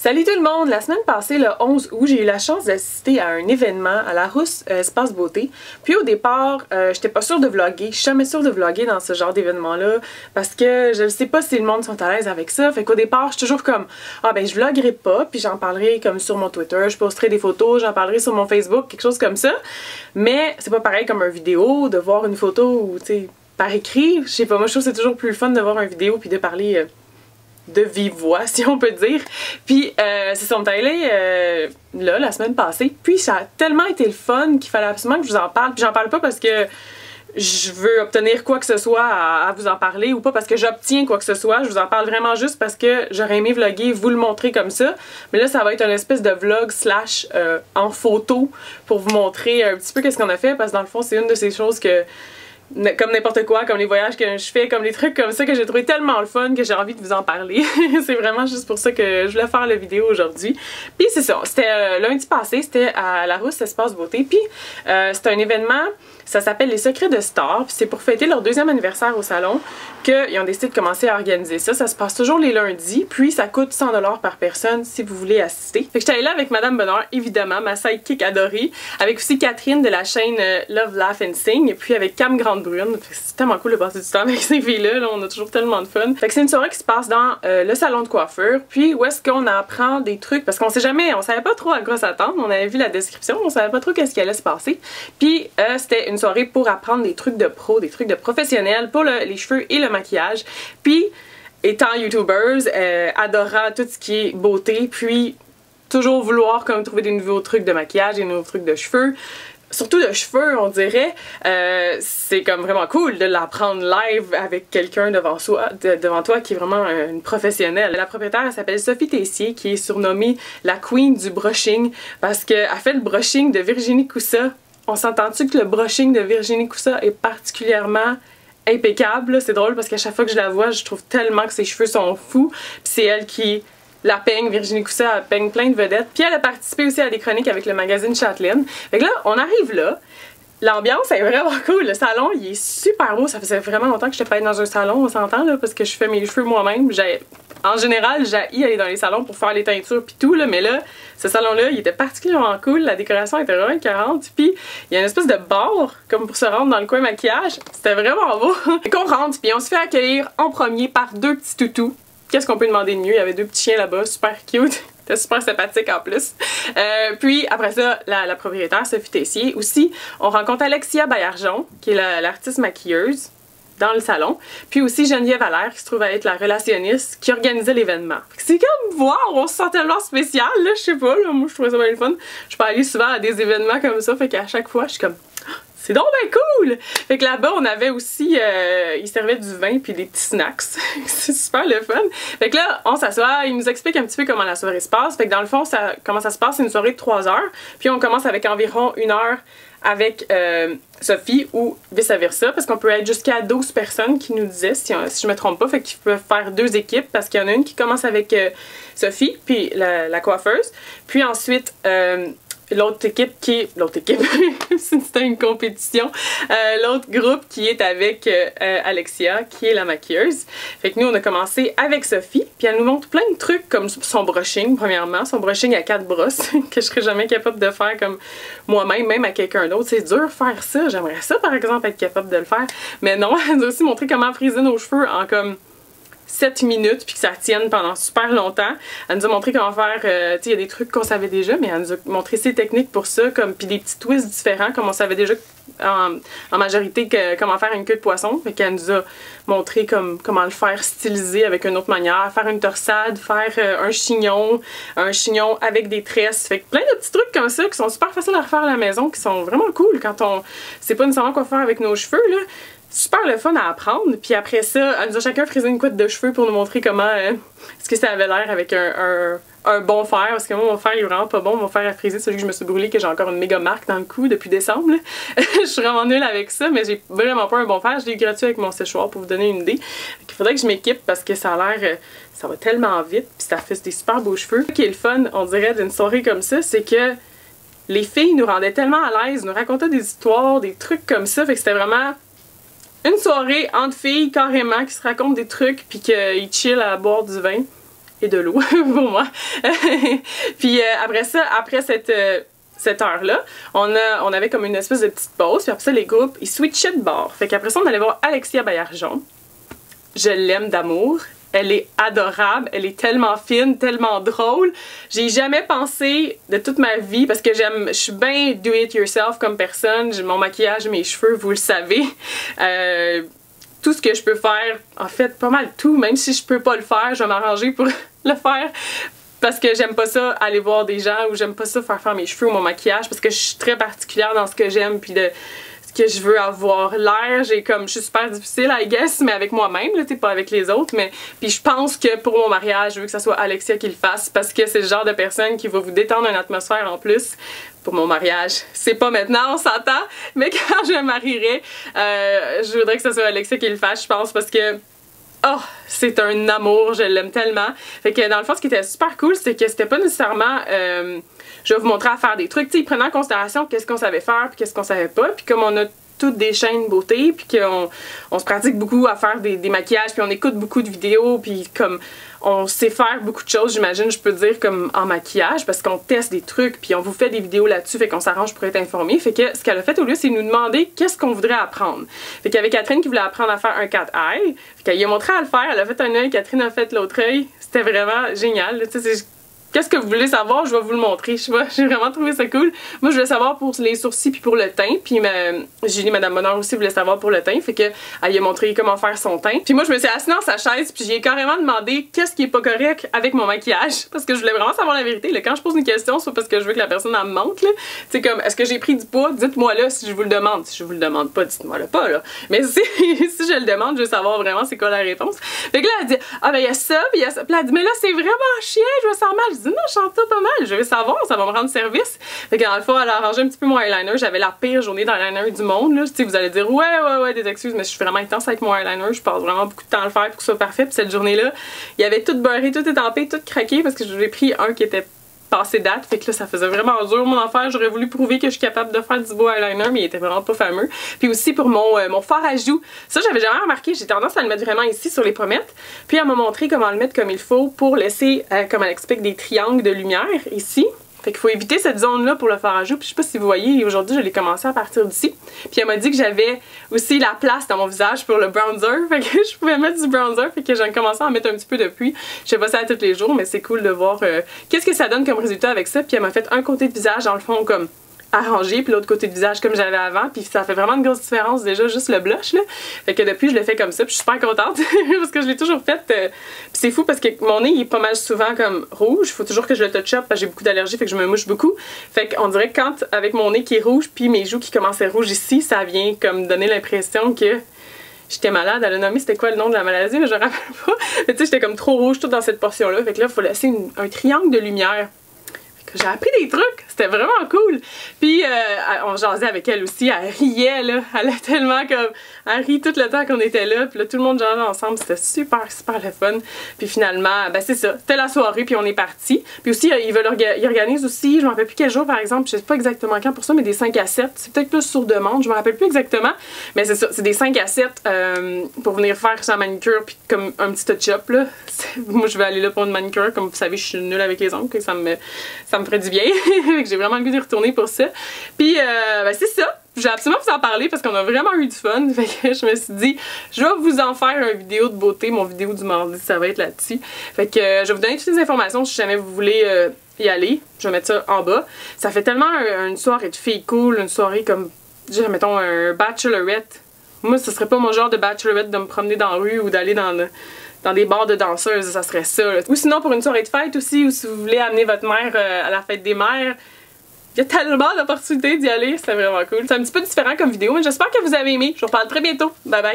Salut tout le monde! La semaine passée, le 11 août, j'ai eu la chance d'assister à un événement à la Rousse Espace Beauté. Puis au départ, j'étais pas sûre de vlogger. Je suis jamais sûre de vlogger dans ce genre d'événement-là parce que je ne sais pas si le monde sont à l'aise avec ça. Fait qu'au départ, je suis toujours comme ah ben je vloggerai pas, puis j'en parlerai comme sur mon Twitter, je posterai des photos, j'en parlerai sur mon Facebook, quelque chose comme ça. Mais c'est pas pareil comme une vidéo, de voir une photo ou tu sais, par écrit. Je sais pas, moi je trouve que c'est toujours plus fun de voir une vidéo puis de parler de vive voix, si on peut dire. Puis c'est ça, on est allé là, la semaine passée. Puis ça a tellement été le fun qu'il fallait absolument que je vous en parle. Puis j'en parle pas parce que je veux obtenir quoi que ce soit à vous en parler ou pas parce que j'obtiens quoi que ce soit. Je vous en parle vraiment juste parce que j'aurais aimé vlogger, vous le montrer comme ça. Mais là, ça va être une espèce de vlog slash en photo pour vous montrer un petit peu qu'est-ce qu'on a fait parce que dans le fond, c'est une de ces choses que comme n'importe quoi, comme les voyages que je fais, comme les trucs comme ça que j'ai trouvé tellement le fun que j'ai envie de vous en parler. C'est vraiment juste pour ça que je voulais faire la vidéo aujourd'hui. Puis c'est ça, c'était lundi passé, c'était à la Rousse Espace Beauté. Puis c'est un événement, ça s'appelle Les Secrets de Star. Puis c'est pour fêter leur 2e anniversaire au salon qu'ils ont décidé de commencer à organiser ça. Ça se passe toujours les lundis, puis ça coûte 100$ par personne si vous voulez assister. Fait que j'étais allée là avec Madame Bonheur, évidemment, ma sidekick adorée, avec aussi Catherine de la chaîne Love, Laugh and Sing, et puis avec Cam Grande-Brune. C'est tellement cool de passer du temps avec ces filles-là, là, on a toujours tellement de fun. Fait que c'est une soirée qui se passe dans le salon de coiffure, puis où est-ce qu'on apprend des trucs, parce qu'on sait jamais, on savait pas trop à quoi s'attendre, on avait vu la description, on savait pas trop qu'est-ce qui allait se passer. Puis c'était une soirée pour apprendre des trucs de pro, des trucs de professionnels pour les cheveux et le maquillage. Puis étant youtubers, adorant tout ce qui est beauté, puis toujours vouloir comme trouver des nouveaux trucs de maquillage, des nouveaux trucs de cheveux, surtout de cheveux, on dirait, c'est comme vraiment cool de l'apprendre live avec quelqu'un devant toi qui est vraiment une professionnelle. La propriétaire, elle s'appelle Sophie Tessier, qui est surnommée la queen du brushing parce qu'elle fait le brushing de Virginie Coussa. On s'entend-tu que le brushing de Virginie Coussa est particulièrement impeccable? C'est drôle parce qu'à chaque fois que je la vois, je trouve tellement que ses cheveux sont fous. Puis c'est elle qui la peigne, Virginie Coussa, elle peigne plein de vedettes. Puis elle a participé aussi à des chroniques avec le magazine Châtelaine. Fait que là, on arrive là. L'ambiance est vraiment cool. Le salon, il est super beau. Ça faisait vraiment longtemps que je n'étais pas allée dans un salon, on s'entend là, parce que je fais mes cheveux moi-même. En général, j'haïs aller dans les salons pour faire les teintures pis tout, là, mais là, ce salon-là, il était particulièrement cool. La décoration était vraiment 40. Puis il y a une espèce de bar, comme pour se rendre dans le coin maquillage. C'était vraiment beau. Et qu'on rentre, puis on se fait accueillir en premier par 2 petits toutous. Qu'est-ce qu'on peut demander de mieux? Il y avait 2 petits chiens là-bas, super cute. C'était super sympathique en plus. Puis après ça, la propriétaire, Sophie Tessier. Aussi, on rencontre Alexia Baillargeon, qui est l'artiste maquilleuse dans le salon. Puis aussi Geneviève Allaire, qui se trouve à être la relationniste qui organisait l'événement. C'est comme voir, on se sent tellement spécial, là, je sais pas, là, moi je trouvais ça bien le fun. Je peux aller souvent à des événements comme ça, fait qu'à chaque fois, je suis comme c'est donc ben cool! Fait que là-bas, on avait aussi, ils servaient du vin puis des petits snacks. C'est super le fun. Fait que là, on s'assoit, ils nous expliquent un petit peu comment la soirée se passe. Fait que dans le fond, comment ça se passe, c'est une soirée de 3 heures. Puis on commence avec environ 1 heure avec Sophie ou vice-versa, parce qu'on peut être jusqu'à 12 personnes qui nous disaient, si je me trompe pas, fait qu'ils peuvent faire 2 équipes, parce qu'il y en a une qui commence avec Sophie, puis la coiffeuse. Puis ensuite, l'autre équipe qui est... L'autre équipe, c'était une compétition. L'autre groupe qui est avec Alexia, qui est la maquilleuse. Fait que nous, on a commencé avec Sophie, puis elle nous montre plein de trucs comme son brushing, premièrement. Son brushing à 4 brosses, que je serais jamais capable de faire comme moi-même, même à quelqu'un d'autre. C'est dur de faire ça. J'aimerais ça, par exemple, être capable de le faire. Mais non, elle nous a aussi montré comment friser nos cheveux en comme 7 minutes puis que ça tienne pendant super longtemps. Elle nous a montré comment faire, tu sais, il y a des trucs qu'on savait déjà, mais elle nous a montré ses techniques pour ça, comme puis des petits twists différents, comme on savait déjà en majorité comment faire une queue de poisson. Fait qu'elle nous a montré comment le faire styliser avec une autre manière, faire une torsade, faire un chignon avec des tresses. Fait que plein de petits trucs comme ça qui sont super faciles à refaire à la maison, qui sont vraiment cool quand on sait pas nécessairement quoi faire avec nos cheveux, là. Super le fun à apprendre. Puis après ça, elle nous a chacun frisé une couette de cheveux pour nous montrer comment est-ce que ça avait l'air avec un bon fer. Parce que moi, mon fer il est vraiment pas bon. Mon fer à friser, celui que je me suis brûlé, que j'ai encore une méga marque dans le cou depuis décembre. Je suis vraiment nulle avec ça, mais j'ai vraiment pas un bon fer. Je l'ai eu gratuit avec mon séchoir pour vous donner une idée. Il faudrait que je m'équipe parce que ça a l'air... ça va tellement vite. Puis ça fait des super beaux cheveux. Ce qui est le fun, on dirait, d'une soirée comme ça, c'est que les filles nous rendaient tellement à l'aise, nous racontaient des histoires, des trucs comme ça. Fait que c'était vraiment... une soirée entre filles, carrément, qui se racontent des trucs puis qu'ils chillent à boire du vin. et de l'eau pour moi. Puis après ça, après cette heure-là, on avait comme une espèce de petite pause, puis après ça, les groupes, ils switchaient de bord. Fait qu'après ça, on allait voir Alexia Baillargeon. Je l'aime d'amour. Elle est adorable, elle est tellement fine, tellement drôle. J'ai jamais pensé de toute ma vie, parce que je suis bien do it yourself comme personne. J'ai mon maquillage, mes cheveux, vous le savez. Tout ce que je peux faire, en fait, pas mal tout, même si je peux pas le faire, je vais m'arranger pour le faire. Parce que j'aime pas ça aller voir des gens, ou j'aime pas ça faire mes cheveux ou mon maquillage, parce que je suis très particulière dans ce que j'aime, puis de que je veux avoir l'air. Je suis super difficile, I guess, mais avec moi-même, là, pas avec les autres. Mais puis je pense que pour mon mariage, je veux que ça soit Alexia qui le fasse, parce que c'est le genre de personne qui va vous détendre une atmosphère en plus. Pour mon mariage, c'est pas maintenant, on s'entend, mais quand je me marierai, je voudrais que ça soit Alexia qui le fasse, je pense, parce que oh, c'est un amour, je l'aime tellement. Fait que dans le fond, ce qui était super cool, c'est que c'était pas nécessairement je vais vous montrer à faire des trucs. Tu sais, ils prenaient en considération qu'est-ce qu'on savait faire puis qu'est-ce qu'on savait pas. Puis comme on a toutes des chaînes beauté, puis qu'on se pratique beaucoup à faire des maquillages, puis on écoute beaucoup de vidéos, puis comme on sait faire beaucoup de choses, j'imagine, je peux dire, comme en maquillage, parce qu'on teste des trucs, puis on vous fait des vidéos là-dessus, fait qu'on s'arrange pour être informé. Fait que ce qu'elle a fait au lieu, c'est nous demander qu'est-ce qu'on voudrait apprendre. Fait qu'il y avait Catherine qui voulait apprendre à faire un cat eye. Fait qu'elle lui a montré à le faire, elle a fait un œil, Catherine a fait l'autre œil. C'était vraiment génial. Tu sais, qu'est-ce que vous voulez savoir? Je vais vous le montrer. Je sais pas, j'ai vraiment trouvé ça cool. Moi, je voulais savoir pour les sourcils puis pour le teint. Puis Julie, Madame Bonheur aussi voulait savoir pour le teint. Fait que elle lui a montré comment faire son teint. Puis moi, je me suis assise dans sa chaise puis j'ai carrément demandé qu'est-ce qui est pas correct avec mon maquillage. Parce que je voulais vraiment savoir la vérité. Là, quand je pose une question, c'est parce que je veux que la personne elle me montre. Tu sais, comme, est-ce que j'ai pris du poids? Dites-moi là si je vous le demande. Si je vous le demande pas, dites-moi là pas. Là. Mais si je le demande, je veux savoir vraiment c'est quoi la réponse. Fait que là, elle dit, ah ben il y a ça, puis il y a ça. Puis elle dit, mais là, c'est vraiment chiant, je me sens mal. Je dis, non, je sens pas mal, je vais savoir, ça va me rendre service. Fait que dans le fond, elle a arrangé un petit peu mon eyeliner. J'avais la pire journée d'eyeliner du monde, là. Tu sais, vous allez dire, ouais, des excuses, mais je suis vraiment intense avec mon eyeliner. Je passe vraiment beaucoup de temps à le faire pour que ce soit parfait. Puis cette journée-là, il y avait tout beurré, tout étampé, tout craqué parce que j'ai pris un qui était passé date, fait que là ça faisait vraiment dur mon affaire. J'aurais voulu prouver que je suis capable de faire du beau eyeliner, mais il était vraiment pas fameux. Puis aussi pour mon fard à joues, ça j'avais jamais remarqué, j'ai tendance à le mettre vraiment ici sur les pommettes, puis elle m'a montré comment le mettre comme il faut pour laisser, comme elle explique, des triangles de lumière ici. Fait qu'il faut éviter cette zone-là pour le fard à joues. Puis je sais pas si vous voyez, aujourd'hui je l'ai commencé à partir d'ici. Puis elle m'a dit que j'avais aussi la place dans mon visage pour le bronzer. Fait que je pouvais mettre du bronzer. Fait que j'ai commencé à en mettre un petit peu depuis. Je fais pas ça tous les jours, mais c'est cool de voir qu'est-ce que ça donne comme résultat avec ça. Puis elle m'a fait un côté de visage dans le fond comme arrangé, puis l'autre côté de visage comme j'avais avant, puis ça fait vraiment une grosse différence déjà, juste le blush là. Fait que depuis je le fais comme ça, puis je suis super contente parce que je l'ai toujours fait. Puis c'est fou parce que mon nez il est pas mal souvent comme rouge, faut toujours que je le touch-up parce que j'ai beaucoup d'allergies, fait que je me mouche beaucoup. Fait qu'on dirait que quand avec mon nez qui est rouge, puis mes joues qui commencent à être rouges ici, ça vient comme donner l'impression que j'étais malade. Elle a nommé c'était quoi le nom de la maladie, mais je me rappelle pas. Mais tu sais, j'étais comme trop rouge tout dans cette portion là, fait que là il faut laisser un triangle de lumière. J'ai appris des trucs, c'était vraiment cool. Puis on jasait avec elle aussi, elle riait là, elle a tellement comme, elle rit tout le temps qu'on était là, puis là tout le monde jasait ensemble, c'était super le fun. Puis finalement, ben c'est ça, c'était la soirée puis on est parti. Puis aussi ils organisent aussi, je me rappelle plus quel jour par exemple, je sais pas exactement quand pour ça, mais des 5 à 7, c'est peut-être plus sur demande, je me rappelle plus exactement, mais c'est ça, c'est des 5 à 7 pour venir faire sa manicure puis comme un petit touch-up là. Moi je vais aller là pour une manicure, comme vous savez je suis nulle avec les ongles, ça me ferait du bien. J'ai vraiment le goût d'y retourner pour ça. Puis ben c'est ça. Je vais absolument vous en parler parce qu'on a vraiment eu du fun. Fait que je me suis dit, je vais vous en faire une vidéo de beauté. Mon vidéo du mardi, ça va être là-dessus. Fait que je vais vous donner toutes les informations si jamais vous voulez y aller. Je vais mettre ça en bas. Ça fait tellement une soirée de filles cool, une soirée comme, mettons, un bachelorette. Moi, ce serait pas mon genre de bachelorette de me promener dans la rue ou d'aller dans des bars de danseuses, ça serait ça. Là. Ou sinon pour une soirée de fête aussi, ou si vous voulez amener votre mère à la fête des mères, il y a tellement d'opportunités d'y aller, c'était vraiment cool. C'est un petit peu différent comme vidéo, mais j'espère que vous avez aimé. Je vous reparle très bientôt. Bye bye!